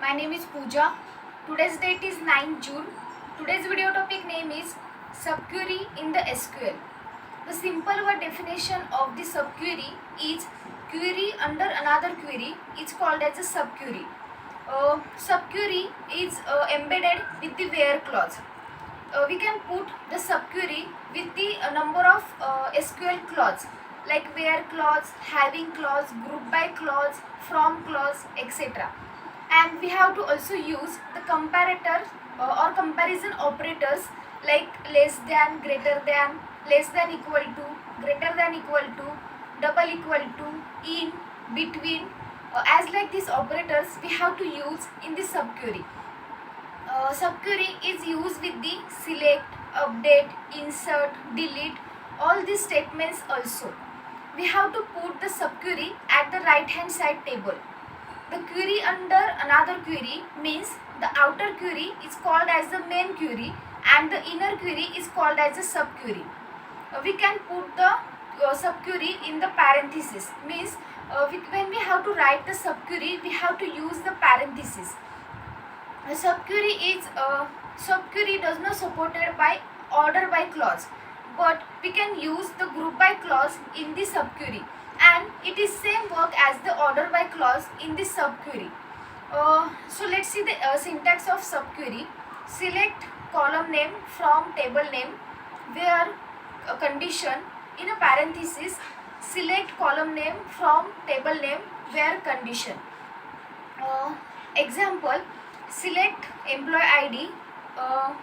My name is Pooja. Today's date is 9 June. Today's video topic name is subquery in the SQL. The simple word definition of the subquery is query under another query is called as a subquery. Subquery is embedded with the where clause. We can put the subquery with the number of SQL clause like where clause, having clause, group by clause, from clause, etc. And we have to also use the comparator or comparison operators like less than, greater than, less than equal to, greater than equal to, double equal to, in, between. As like these operators we have to use in the subquery. Subquery is used with the select, update, insert, delete, all these statements also. We have to put the subquery at the right hand side table. The query under another query means the outer query is called as the main query and the inner query is called as a subquery. We can put the subquery in the parenthesis, means when we have to write the subquery we have to use the parenthesis. A subquery does not supported by order by clause, but we can use the group by clause in the subquery, and it is same work as the order by clause in the subquery. So let's see the syntax of subquery. Select column name from table name where a condition in a parenthesis. Select column name from table name where condition. Example, select employee ID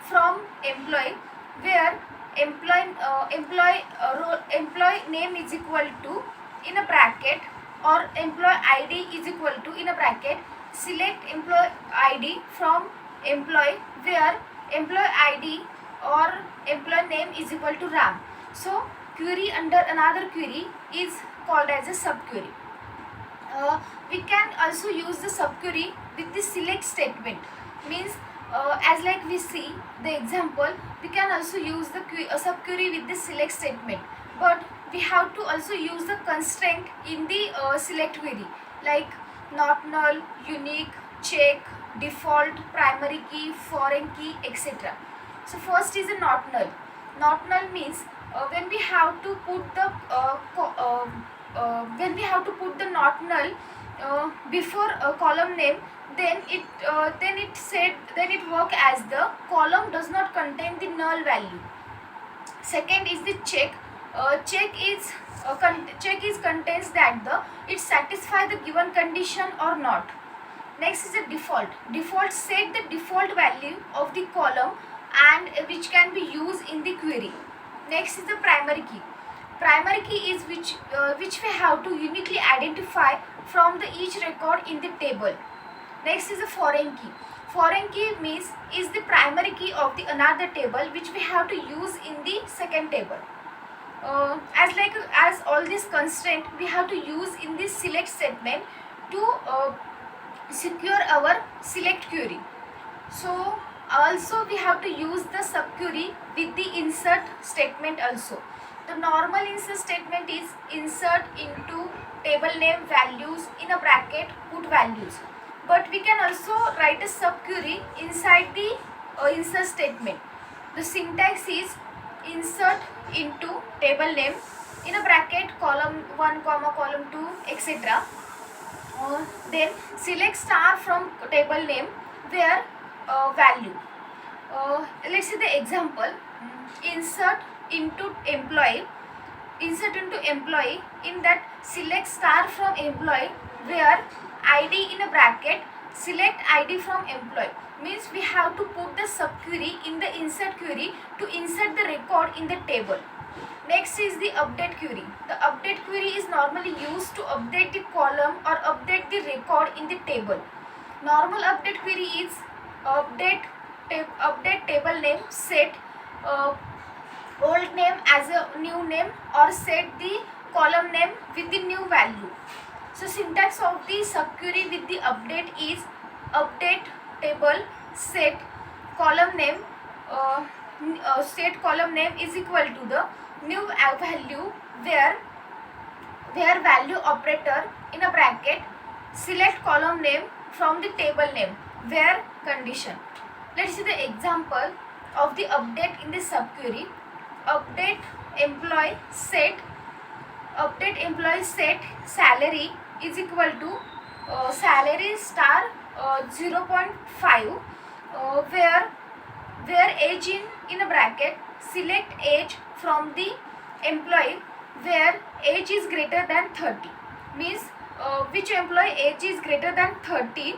from employee where employee name is equal to in a bracket or employee ID is equal to in a bracket. Select employee ID from employee where employee ID or employee name is equal to Ram. So query under another query is called as a subquery. We can also use the subquery with the select statement, means as like we see the example, we can also use the subquery with the select statement, but we have to also use the constraint in the select query like not null, unique, check, default, primary key, foreign key, etc. So first is a not null. Not null means when we have to put the not null before a column name, then it work as the column does not contain the null value. Second is the check. Check is contains that it satisfy the given condition or not. Next is the default. Default set the default value of the column and which can be used in the query. Next is the primary key. Primary key is which we have to uniquely identify from the each record in the table. Next is the foreign key. Foreign key means is the primary key of the another table which we have to use in the second table. As all this constraint we have to use in this select statement to secure our select query. So also we have to use the subquery with the insert statement also. The normal insert statement is insert into table name values in a bracket put values, but we can also write a subquery inside the insert statement. The syntax is insert into table name in a bracket column 1 comma column 2 etc. Then select star from table name where value. Let's see the example. Insert into employee in that select star from employee where ID in a bracket select ID from employee, means we have to put the subquery in the insert query to insert the record in the table. Next is the update query. The update query is normally used to update the column or update the record in the table. Normal update query is update table name, set old name as a new name or set the column name with the new value. So syntax of the subquery with the update is update table set column name set column name is equal to the new value where value operator in a bracket select column name from the table name where condition. Let's see the example of the update in the subquery. Update employee set salary is equal to salary star 0.5 where age in a bracket, select age from the employee where age is greater than 30. Means which employee age is greater than 30,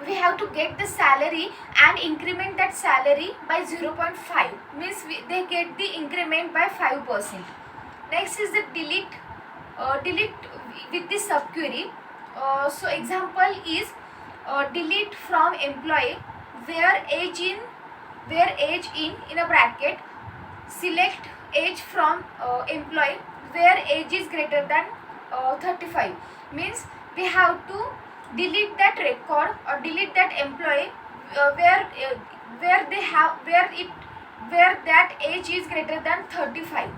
we have to get the salary and increment that salary by 0.5. Means they get the increment by 5%. Next is the delete with the subquery. So example is delete from employee where age in a bracket, select age from employee where age is greater than 35. Means we have to delete that record or delete that employee where that age is greater than 35.